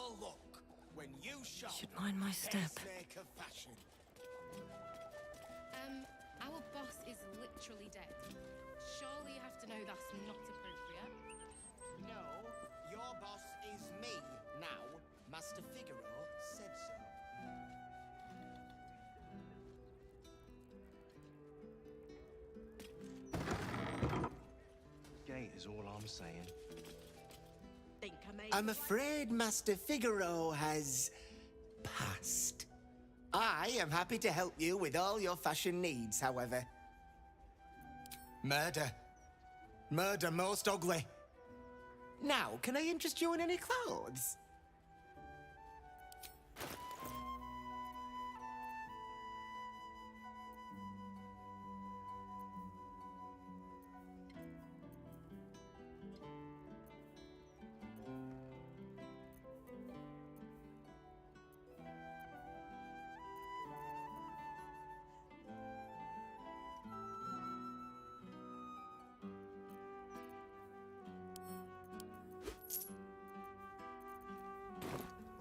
your luck when you shop. Should mind my step. Snake of fashion. Our boss is literally dead. Surely you have to know that's not appropriate. No, your boss is me now. Master Figaro said so. Gate is all I'm saying. I'm afraid Master Figaro has passed. I am happy to help you with all your fashion needs, however. Murder. Murder most ugly. Now, can I interest you in any clothes?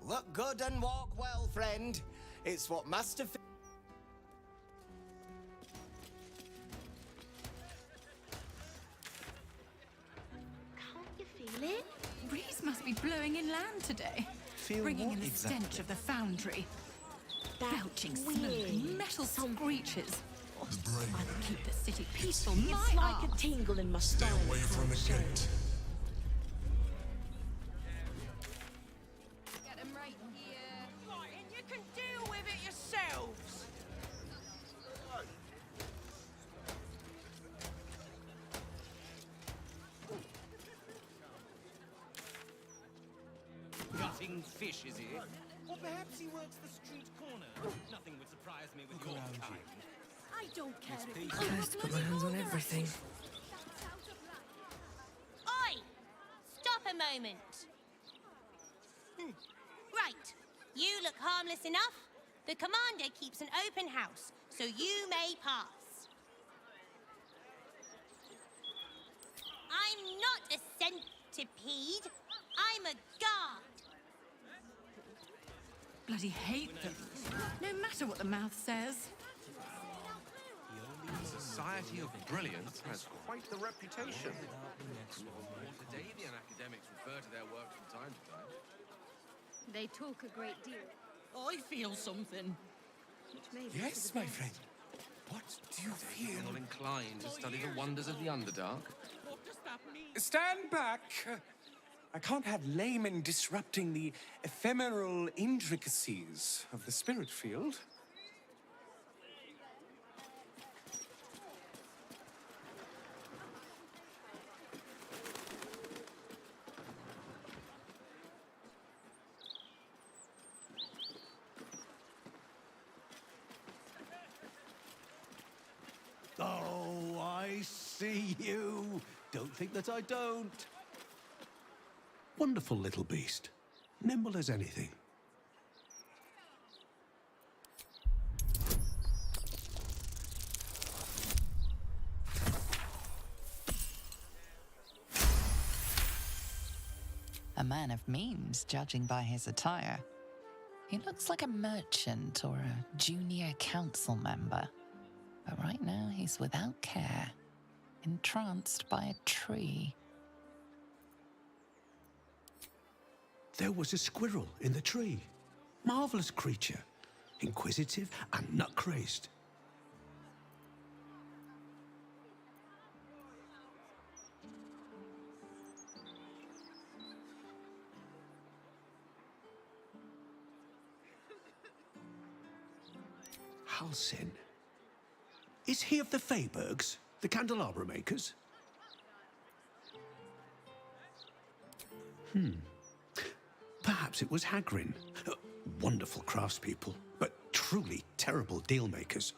Look good and walk well, friend. It's what Master Can't you feel it? Breeze must be blowing inland today. Feel bringing what in the exactly? stench of the foundry. That Belching smoke weird and metal screeches. The brain. I would keep the city peaceful. It's My like arse. a tingle in my Stay spine. away from the gate. Get them right here. Right, and you can deal with it yourselves. Gutting fish, is he? Or perhaps he works the street corner. Nothing would surprise me with your kind. I don't care if you First, put my hands on everything. Oi! Stop a moment. Right. You look harmless enough. The commander keeps an open house, so you may pass. I'm not a centipede. I'm a guard. Bloody hate them. No matter what the mouth says. The Society of Brilliance has quite the reputation. Davian academics refer to their work from time to time. They talk a great deal. I feel something. Which may be Yes, for the my best. friend. What do you feel? Not inclined to study the wonders of the Underdark. What does that mean? Stand back! I can't have laymen disrupting the ephemeral intricacies of the spirit field. Oh, I see you. Don't think that I don't. Wonderful little beast. Nimble as anything. A man of means, judging by his attire. He looks like a merchant or a junior council member. But right now he's without care, entranced by a tree. There was a squirrel in the tree. Marvelous creature. Inquisitive and nut-crazed. Halsin. Is he of the Feybergs, the candelabra makers? Perhaps it was Hagrin. Wonderful craftspeople, but truly terrible deal makers.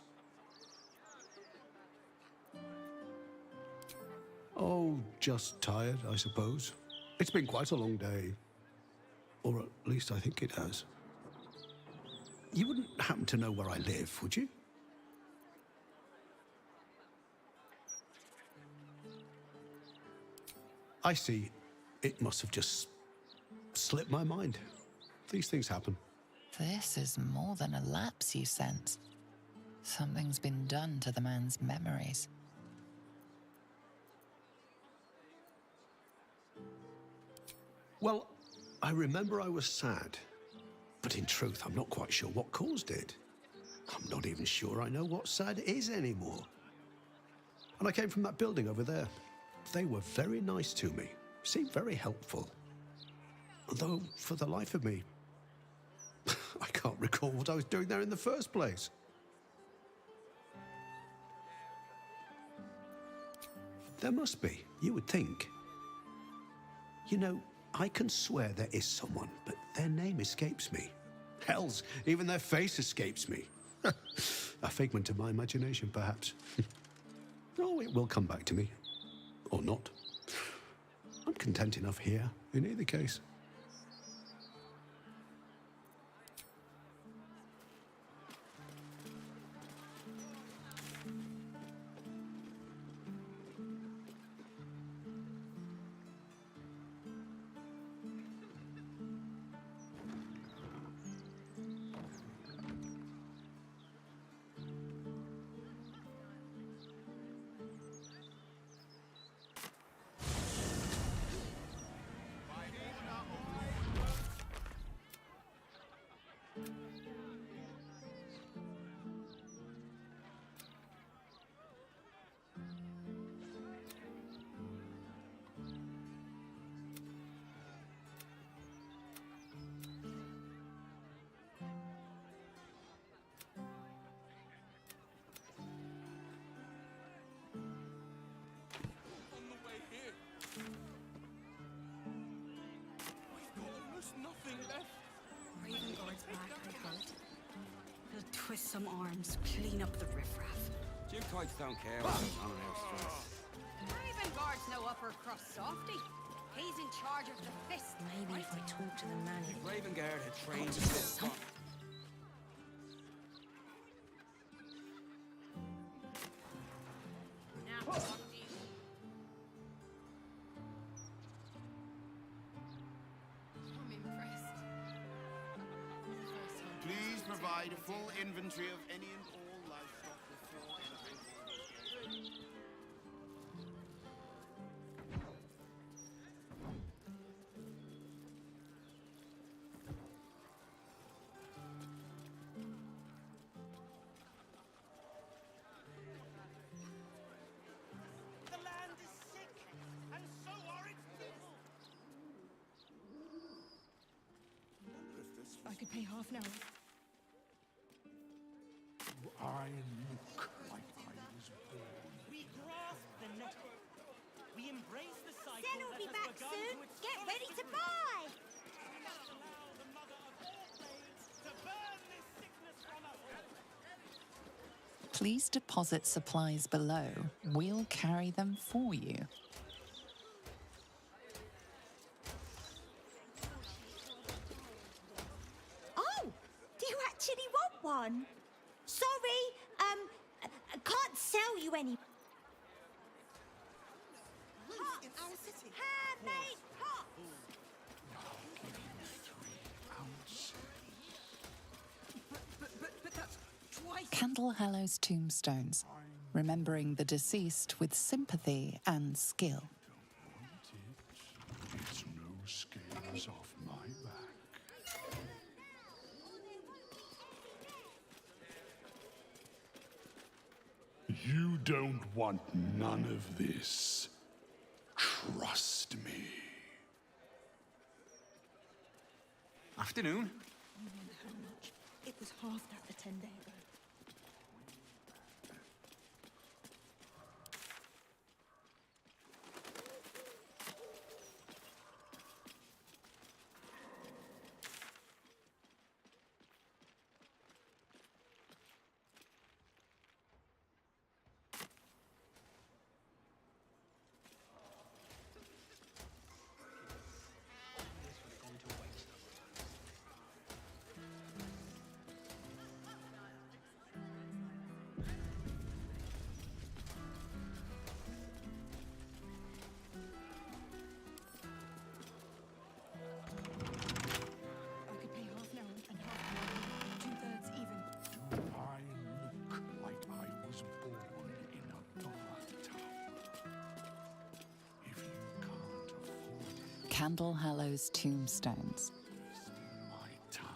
Oh, just tired, I suppose. It's been quite a long day. Or at least I think it has. You wouldn't happen to know where I live, would you? I see. It must have just slipped my mind. these things happen. This is more than a lapse, you sense. Something's been done to the man's memories. Well, I remember I was sad, but in truth, I'm not quite sure what caused it. I'm not even sure I know what sad is anymore. And I came from that building over there. They were very nice to me, seemed very helpful. Although, for the life of me, I can't recall what I was doing there in the first place. There must be, you would think. You know, I can swear there is someone, but their name escapes me. Hells, even their face escapes me. A figment of my imagination, perhaps. Oh, it will come back to me. Or not. I'm content enough here, in either case. Raven guards back, I thought. He'll twist some arms, clean up the riffraff. Jim Kites don't care what's on in our streets. Raven guards no upper crust softy. He's in charge of the fist. Maybe if I talk to the man If Raven Guard had trained to this some... Now, what do you... I'm impressed. First time. Please provide a full inventory of any and all livestock before entering. The land is sick, and so are its people. I could pay half an hour. I look like I was born. We grasp the nettle. We embrace the cycle Sen will that be has back begun soon. to its Get fullest ready to degree. buy. We must allow the mother of all plagues to burn this sickness from us all. Please deposit supplies below. We'll carry them for you. Oh, do you actually want one? Sorry, I can't sell you any. In our city. Handmade pots. But that's twice. Candle Hallow's tombstones, remembering the deceased with sympathy and skill. It's no scales off my back. You don't want none of this. Trust me. Afternoon. How much? It was half that 10 days ago. Candle Hallow's tombstones. My time.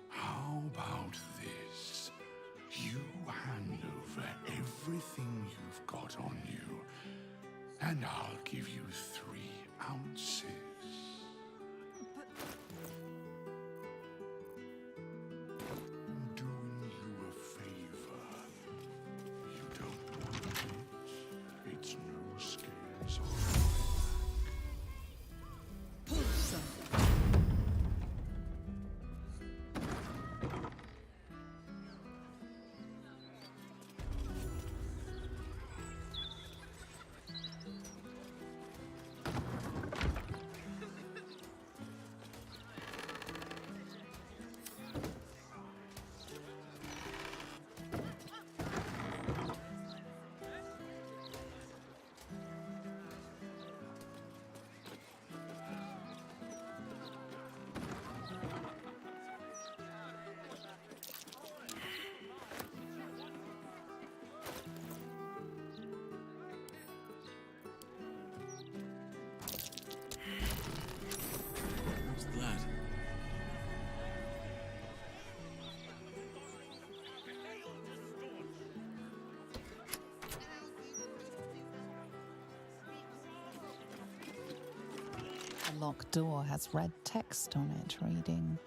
How about this? You hand over everything you've got on you, and I'll give you 3 ounces. I'm doing you a favor. You don't want it. It's no scares off. What's that? The locked door has red text on it reading,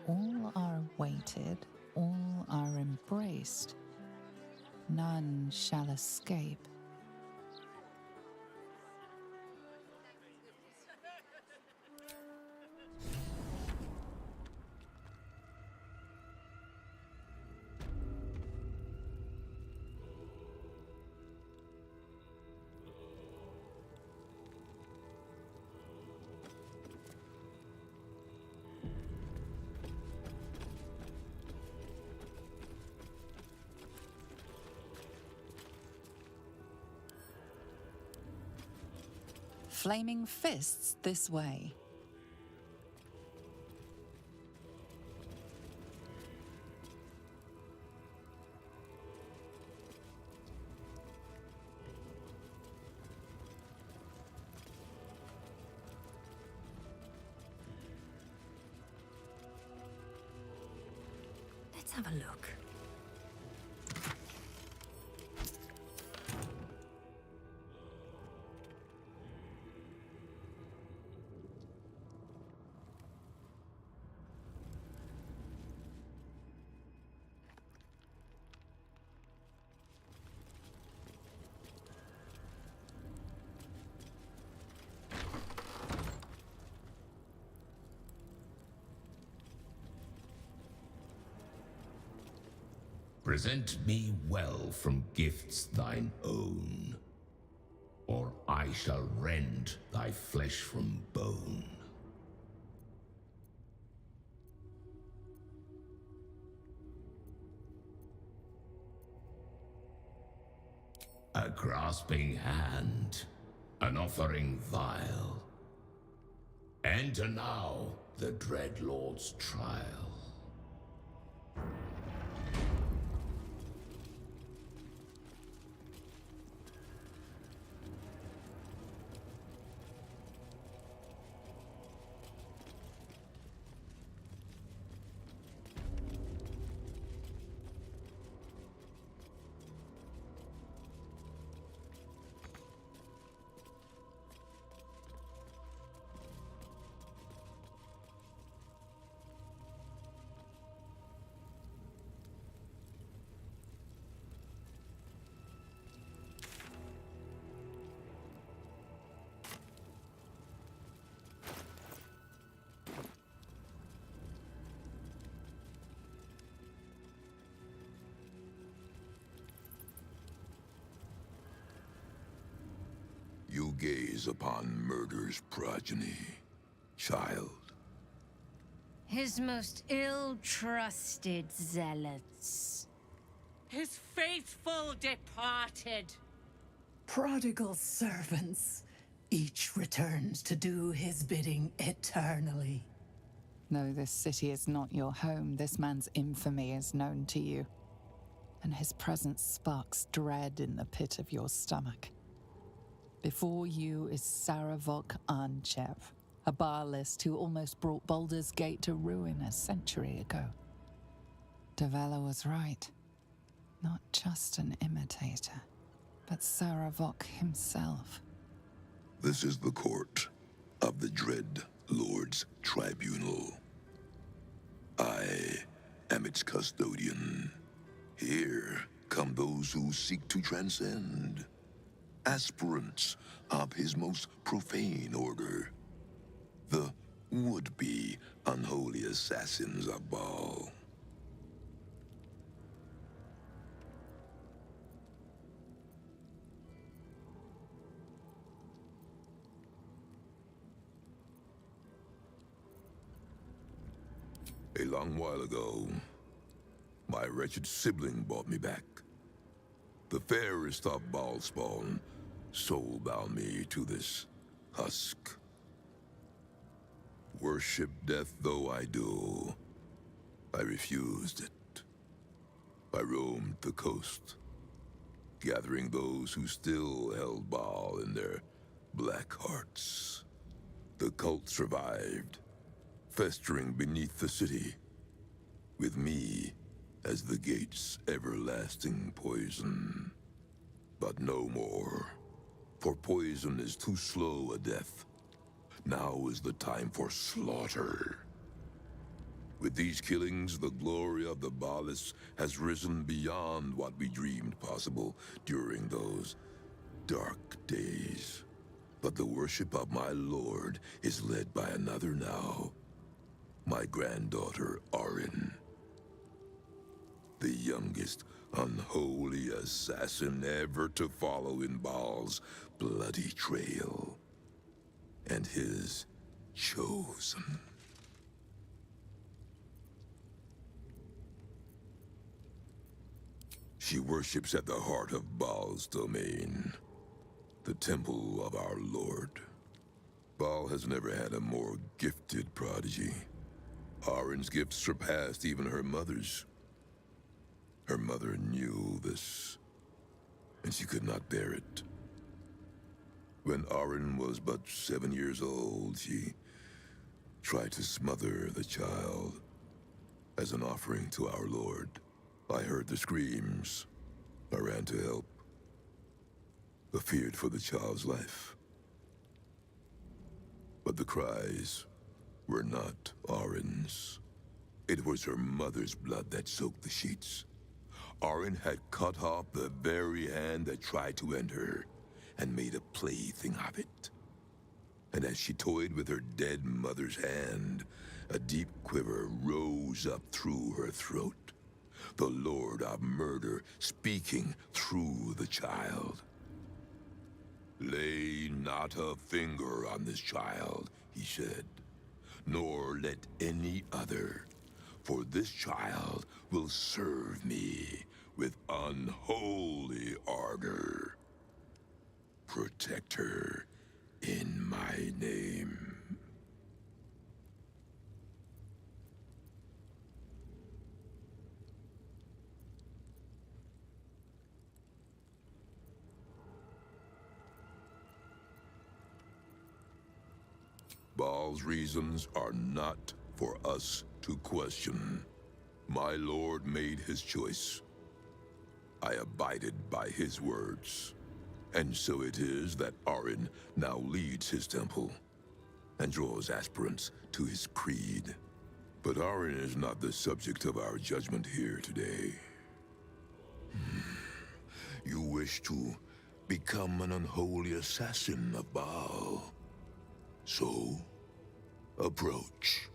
"All are awaited, all are embraced. None shall escape." Flaming fists this way. Let's have a look. Present me well from gifts thine own, or I shall rend thy flesh from bone. A grasping hand, an offering vile. Enter now the dread Lord's trial. You gaze upon murder's progeny, child. His most ill-trusted zealots. His faithful departed. Prodigal servants. Each returns to do his bidding eternally. Though this city is not your home, this man's infamy is known to you, and his presence sparks dread in the pit of your stomach. Before you is Saravok Anchev, a Baalist who almost brought Baldur's Gate to ruin a century ago. Davella was right. Not just an imitator, but Saravok himself. This is the court of the Dread Lord's Tribunal. I am its custodian. Here come those who seek to transcend, aspirants of his most profane order, the would-be unholy assassins of Baal. A long while ago, my wretched sibling brought me back. The fairest of Baal spawn soul-bound me to this husk. Worship death though I do, I refused it. I roamed the coast, gathering those who still held Baal in their black hearts. The cult survived, festering beneath the city, with me as the gate's everlasting poison. But no more, for poison is too slow a death. Now is the time for slaughter. With these killings, the glory of the Baalists has risen beyond what we dreamed possible during those dark days. But the worship of my lord is led by another now. My granddaughter, Arin. The youngest unholy assassin ever to follow in Baal's bloody trail. And his chosen. She worships at the heart of Baal's domain, the temple of our Lord. Baal has never had a more gifted prodigy. Arin's gifts surpassed even her mother's. Her mother knew this, and she could not bear it. When Arin was but 7 years old, she tried to smother the child as an offering to our Lord. I heard the screams. I ran to help. I feared for the child's life. But the cries were not Arin's. It was her mother's blood that soaked the sheets. Arin had cut off the very hand that tried to end her, and made a plaything of it. And as she toyed with her dead mother's hand, a deep quiver rose up through her throat. The Lord of Murder speaking through the child. Lay not a finger on this child, he said, nor let any other, for this child will serve me with unholy ardor. Protect her in my name. Baal's reasons are not for us to question. My lord made his choice. I abided by his words. And so it is that Arin now leads his temple and draws aspirants to his creed. But Arin is not the subject of our judgment here today. You wish to become an unholy assassin of Baal. So, approach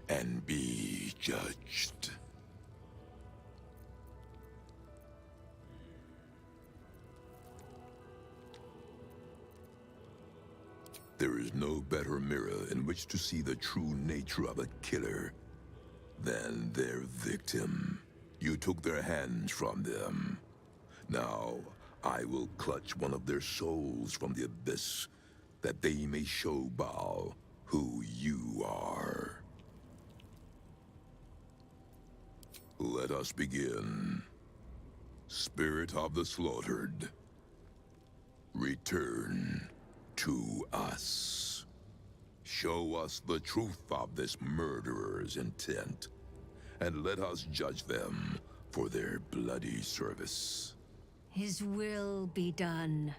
and be judged. There is no better mirror in which to see the true nature of a killer than their victim. You took their hands from them. Now, I will clutch one of their souls from the abyss that they may show Baal who you are. Let us begin. Spirit of the slaughtered, return to us. Show us the truth of this murderer's intent, and let us judge them for their bloody service. His will be done.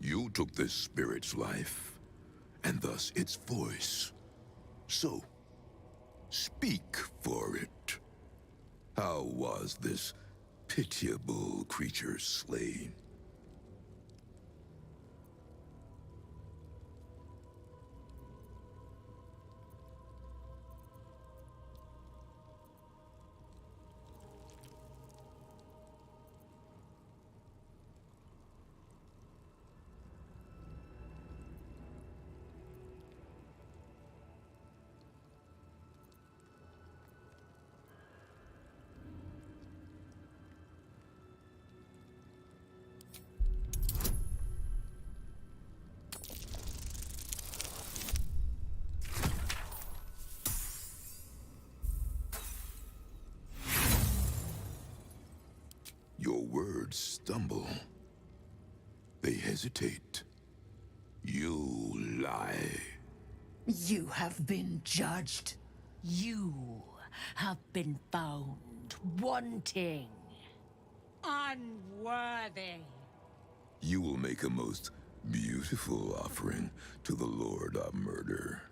You took this spirit's life, and thus its voice. So, speak for it. How was this pitiable creature slain? Your words stumble. They hesitate. You lie. You have been judged. You have been found wanting. Unworthy. You will make a most beautiful offering to the Lord of Murder.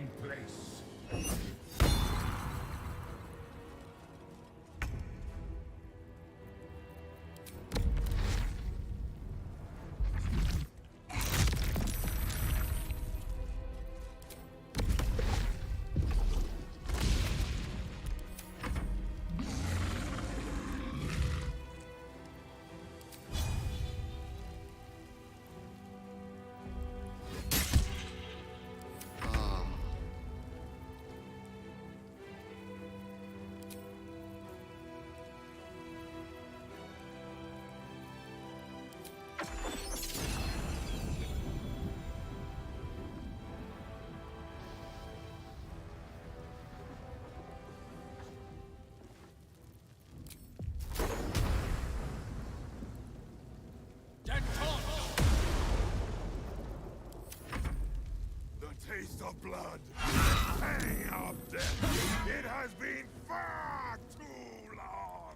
in place. The taste of blood, the pang of death. It has been far too long.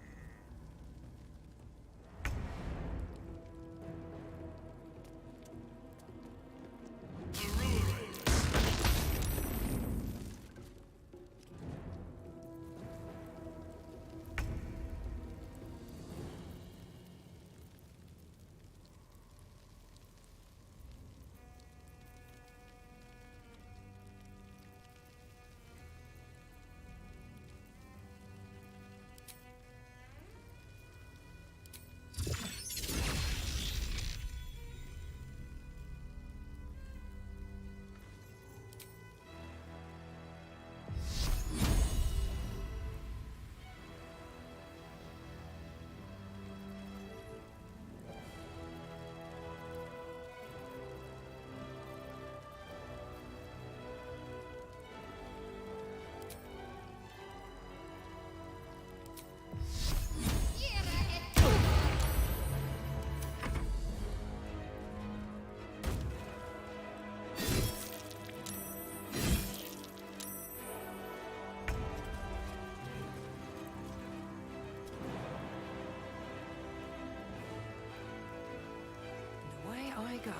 Away I go.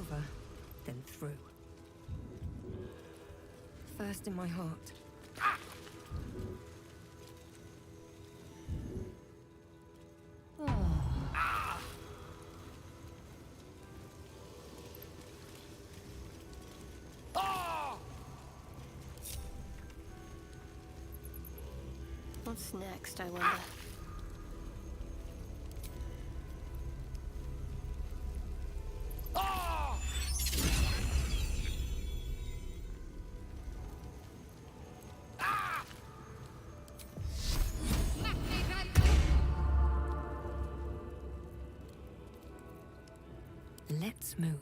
over, then through. First in my heart. What's next, I wonder? Let's move.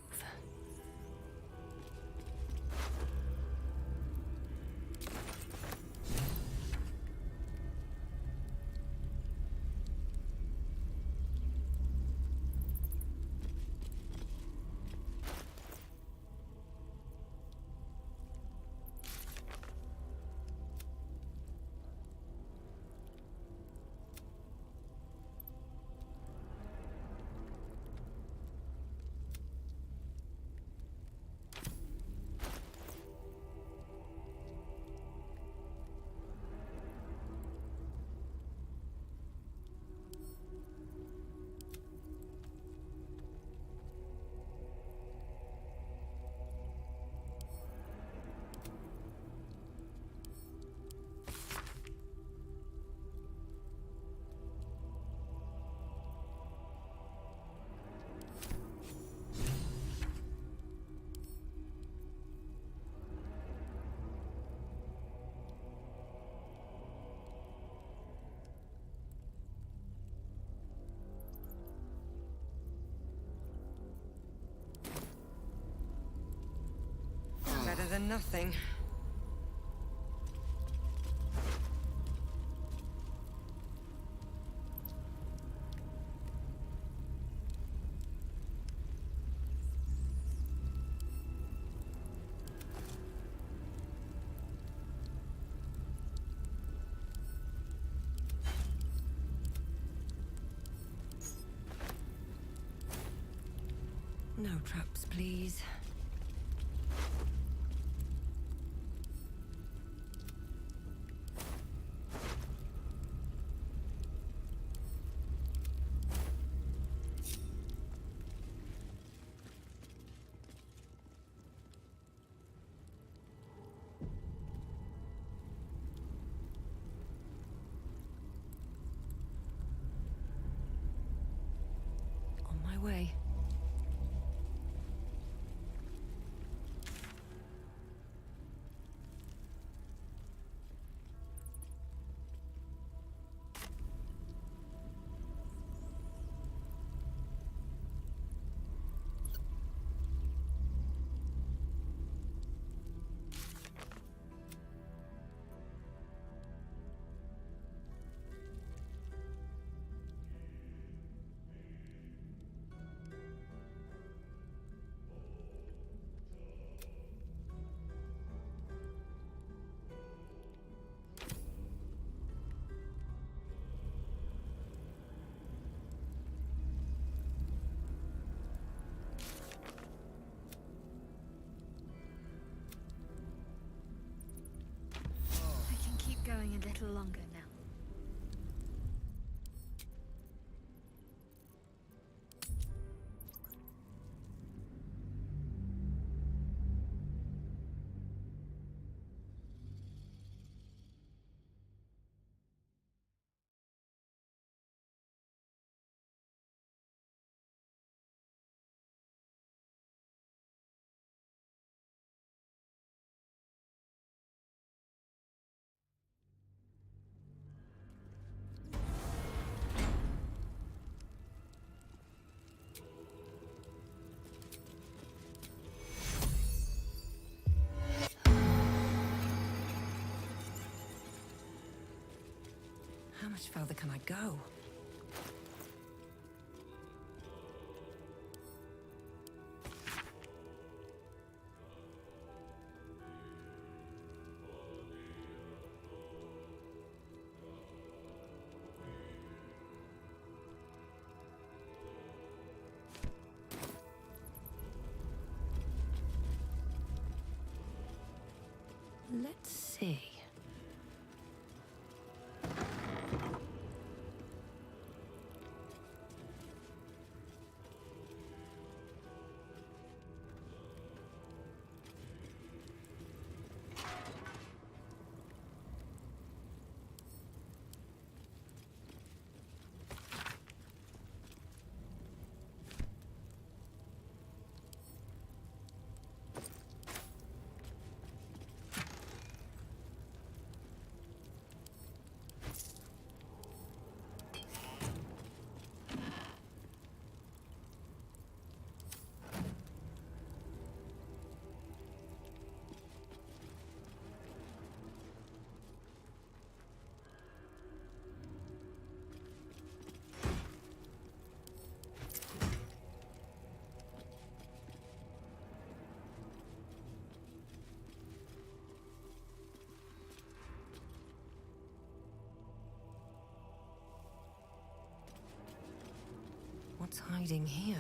Better than nothing. No traps, please. On my way. I can keep going a little longer now. How much further can I go? Let's see. What's hiding here?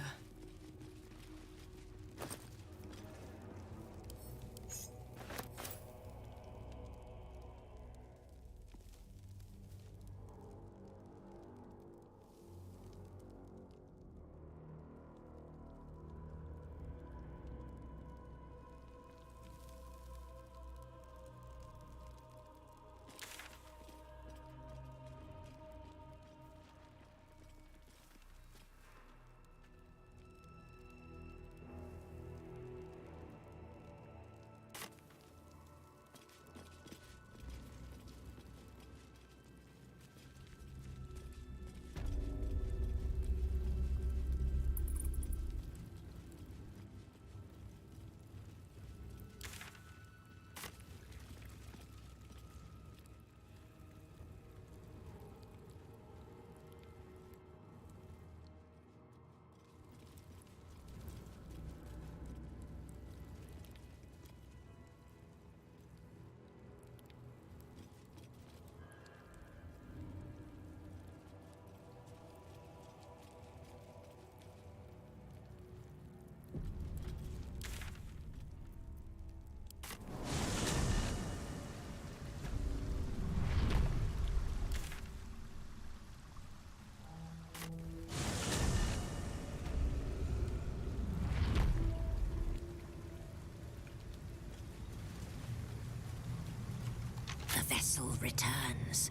The vessel returns,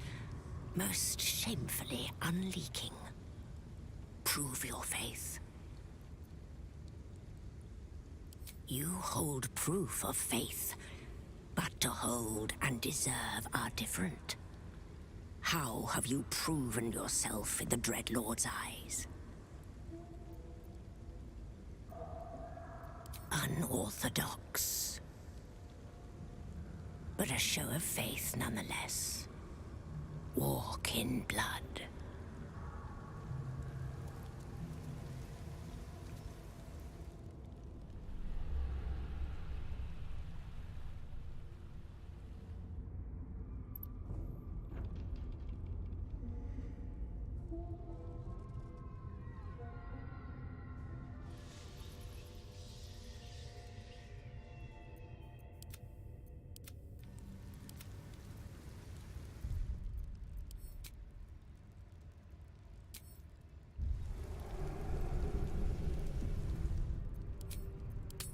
most shamefully unleaking. Prove your faith. You hold proof of faith, but to hold and deserve are different. How have you proven yourself in the Dreadlord's eyes? Unorthodox, but a show of faith nonetheless. Walk in blood.